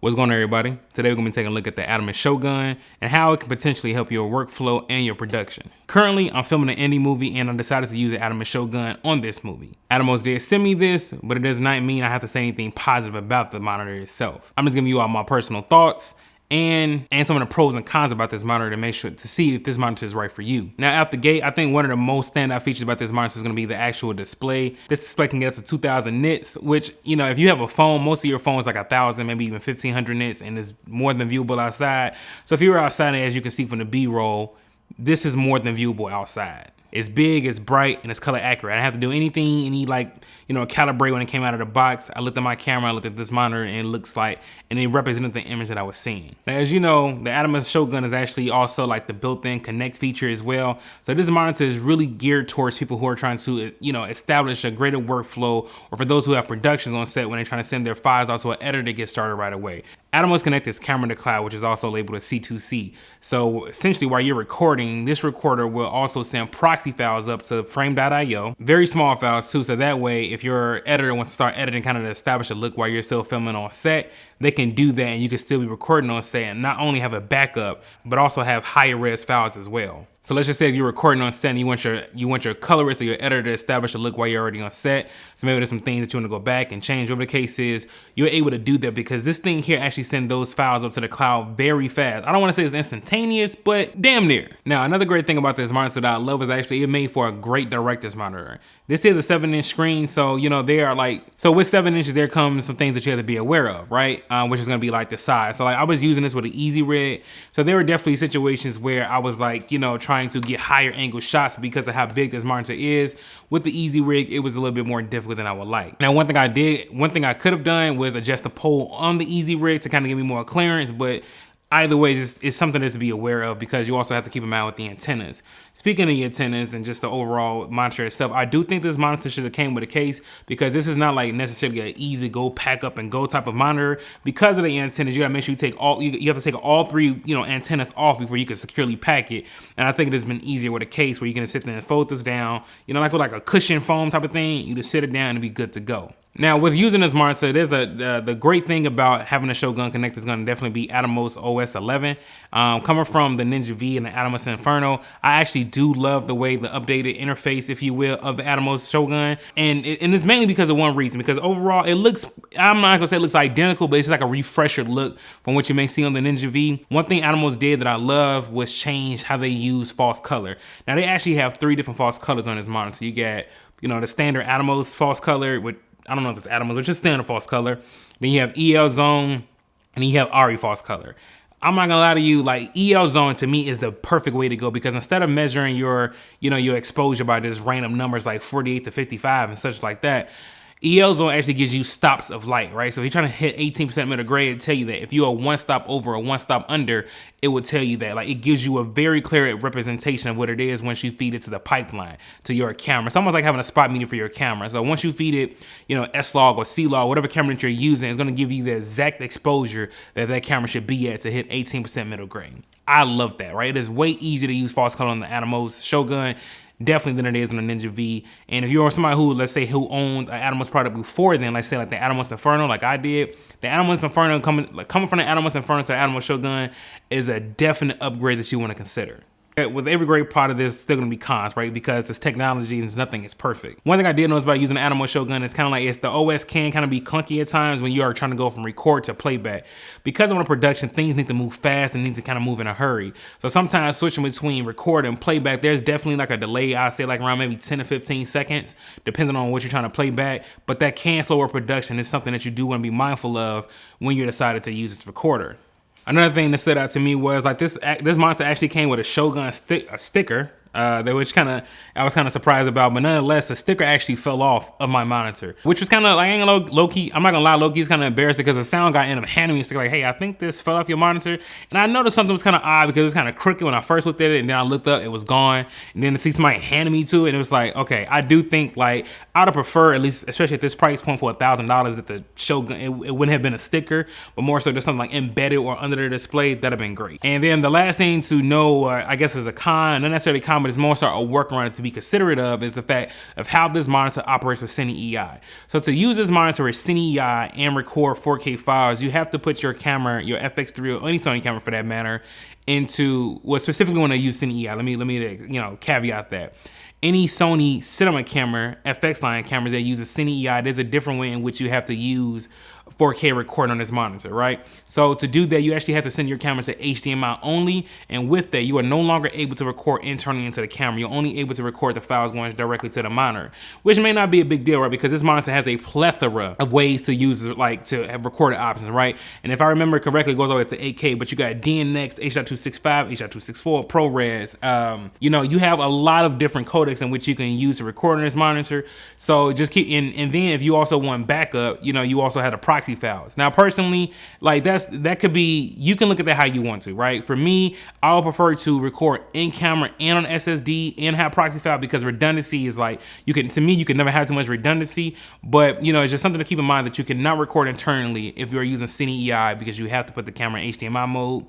What's going on, everybody? Today we're going to be taking a look at the Atomos Shogun and how it can potentially help your workflow and your production. Currently, I'm filming an indie movie and I decided to use the Atomos Shogun on this movie. Atomos did send me this, but it does not mean I have to say anything positive about the monitor itself. I'm just giving you all my personal thoughts and some of the pros and cons about this monitor to make sure to see if this monitor is right for you. Now, out the gate, I think one of the most standout features about this monitor is going to be the actual display. This display can get up to 2,000 nits, which, you know, if you have a phone, most of your phones like 1,000, maybe even 1,500 nits, and is more than viewable outside. So if you're outside, as you can see from the B-roll, this is more than viewable outside. It's big, it's bright, and it's color accurate. I didn't have to do anything, calibrate when it came out of the box. I looked at my camera, I looked at this monitor, and it looks like, and it represented the image that I was seeing. Now, as you know, the Atomos Shogun is actually also like the built-in connect feature as well. So this monitor is really geared towards people who are trying to, establish a greater workflow, or for those who have productions on set when they're trying to send their files out to an editor to get started right away. Atomos Connect is camera to cloud, which is also labeled as C2C. So essentially, while you're recording, this recorder will also send proxy files up to frame.io, very small files too. So that way, if your editor wants to start editing kind of to establish a look while you're still filming on set, they can do that and you can still be recording on set and not only have a backup, but also have higher res files as well. So let's just say if you're recording on set and you want your colorist or your editor to establish a look while you're already on set. So maybe there's some things that you want to go back and change. Whatever the case is, you're able to do that because this thing here actually sends those files up to the cloud very fast. I don't want to say it's instantaneous, but damn near. Now, another great thing about this monitor that I love is actually it made for a great director's monitor. This is a 7-inch screen, so so with 7 inches there comes some things that you have to be aware of, right? Which is gonna be like the size. So like I was using this with an easy rig, so there were definitely situations where I was like, trying to get higher angle shots because of how big this monitor is. With the easy rig, it was a little bit more difficult than I would like. Now, one thing I could have done was adjust the pole on the easy rig to kind of give me more clearance, but either way, it's something that's to be aware of because you also have to keep in mind with the antennas. Speaking of the antennas and just the overall monitor itself, I do think this monitor should have came with a case because this is not like necessarily an easy go pack up and go type of monitor. Because of the antennas, you gotta make sure you have to take all three antennas off before you can securely pack it. And I think it has been easier with a case where you can sit there and fold this down, like with like a cushion foam type of thing. You just sit it down and be good to go. Now, with using this monitor, there's the great thing about having a Shogun Connect is going to definitely be Atomos OS 11. Coming from the Ninja V and the Atomos Inferno, I actually do love the way the updated interface, if you will, of the Atomos Shogun. And it's mainly because of one reason, because overall it looks, I'm not gonna say it looks identical, but it's just like a refresher look from what you may see on the Ninja V. One thing Atomos did that I love was change how they use false color. Now, they actually have 3 different false colors on this monitor. You get, the standard Atomos false color with, I don't know if it's Atomos, but just standard false color. Then you have EL Zone, and you have ARI false color. I'm not gonna lie to you, like EL Zone to me is the perfect way to go because instead of measuring your exposure by just random numbers like 48 to 55 and such like that, EL Zone actually gives you stops of light, right? So if you're trying to hit 18% middle gray, it'll tell you that. If you're a 1 stop over or 1 stop under, it will tell you that. Like, it gives you a very clear representation of what it is once you feed it to the pipeline, to your camera. It's almost like having a spot meter for your camera. So once you feed it, S-Log or C-Log, whatever camera that you're using, it's gonna give you the exact exposure that camera should be at to hit 18% middle gray. I love that, right? It is way easier to use false color on the Atomos Shogun definitely than it is on the Ninja V. And if you're somebody who, let's say, who owned an Atomos product before then, let's say like the Atomos Inferno, like I did, the Atomos Inferno coming from the Atomos Inferno to the Atomos Shogun is a definite upgrade that you want to consider. With every great part of this, there's still gonna be cons, right? Because it's technology and nothing is perfect. One thing I did notice about using the Atomos Shogun is kind of like the OS can kind of be clunky at times when you are trying to go from record to playback. Because I'm in a production, things need to move fast and need to kind of move in a hurry. So sometimes switching between record and playback, there's definitely like a delay. I say like around maybe 10 to 15 seconds, depending on what you're trying to play back. But that can slow up production. It's something that you do want to be mindful of when you decided to use this recorder. Another thing that stood out to me was like this monitor actually came with a Shogun sticker, which I was kind of surprised about, but nonetheless, the sticker actually fell off of my monitor, which was kind of like, low-key, I'm not gonna lie, low-key is kind of embarrassing because the sound guy ended up handing me a sticker like, hey, I think this fell off your monitor. And I noticed something was kind of odd because it was kind of crooked when I first looked at it, and then I looked up, it was gone. And then to see somebody handing me to it, and it was like, okay, I do think like, I'd have preferred, at least, especially at this price point for $1,000, that the Shogun, it wouldn't have been a sticker, but more so just something like embedded or under the display, that'd have been great. And then the last thing to know, I guess is a con, not necessarily con, now, but it's more so a workaround to be considerate of, is the fact of how this monitor operates with Cine EI. So to use this monitor with Cine EI and record 4K files, you have to put your camera, your FX3 or any Sony camera for that matter, into, well, specifically when I use Cine EI. Let me caveat that. Any Sony cinema camera, FX line cameras that use a Cine EI, there's a different way in which you have to use 4K record on this monitor, right? So to do that, you actually have to send your camera to HDMI only, and with that, you are no longer able to record internally into the camera. You're only able to record the files going directly to the monitor, which may not be a big deal, right? Because this monitor has a plethora of ways to use, like, to have recorded options, right? And if I remember correctly, it goes all the way to 8K, but you got DNX, H.265, H.264, ProRes. You have a lot of different codecs in which you can use to record on this monitor. So just keep, and then if you also want backup, you also had a proxy files. Now, personally, like that could be, you can look at that how you want to, right? For me, I would prefer to record in camera and on SSD and have proxy file, because redundancy is like, you can never have too much redundancy, but it's just something to keep in mind that you cannot record internally if you're using Cine EI, because you have to put the camera in HDMI mode.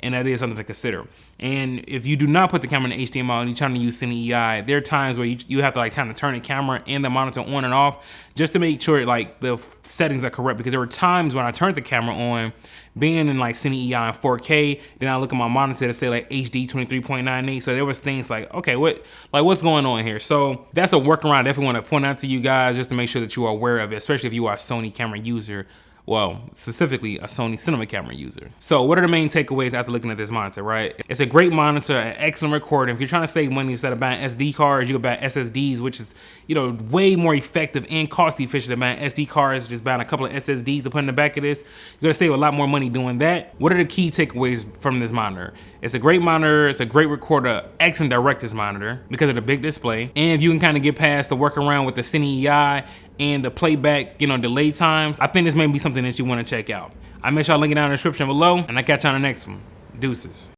And that is something to consider. And if you do not put the camera in HDMI and you're trying to use Cine EI, there are times where you have to like kind of turn the camera and the monitor on and off just to make sure like the settings are correct. Because there were times when I turned the camera on, being in like Cine EI in 4K, then I look at my monitor to say like HD 23.98. So there was things like, okay, what's going on here? So that's a workaround I definitely want to point out to you guys, just to make sure that you are aware of it, especially if you are a Sony camera user. Well, specifically a Sony cinema camera user. So what are the main takeaways after looking at this monitor, right? It's a great monitor, an excellent recorder. If you're trying to save money instead of buying SD cards, you can buy SSDs, which is, way more effective and cost efficient than buying SD cards, just buying a couple of SSDs to put in the back of this. You're gonna save a lot more money doing that. What are the key takeaways from this monitor? It's a great monitor, it's a great recorder, excellent director's monitor because of the big display. And if you can kind of get past the workaround with the Cine EI and the playback, delay times, I think this may be something that you want to check out. I'll make sure I link it down in the description below, and I'll catch you on the next one. Deuces.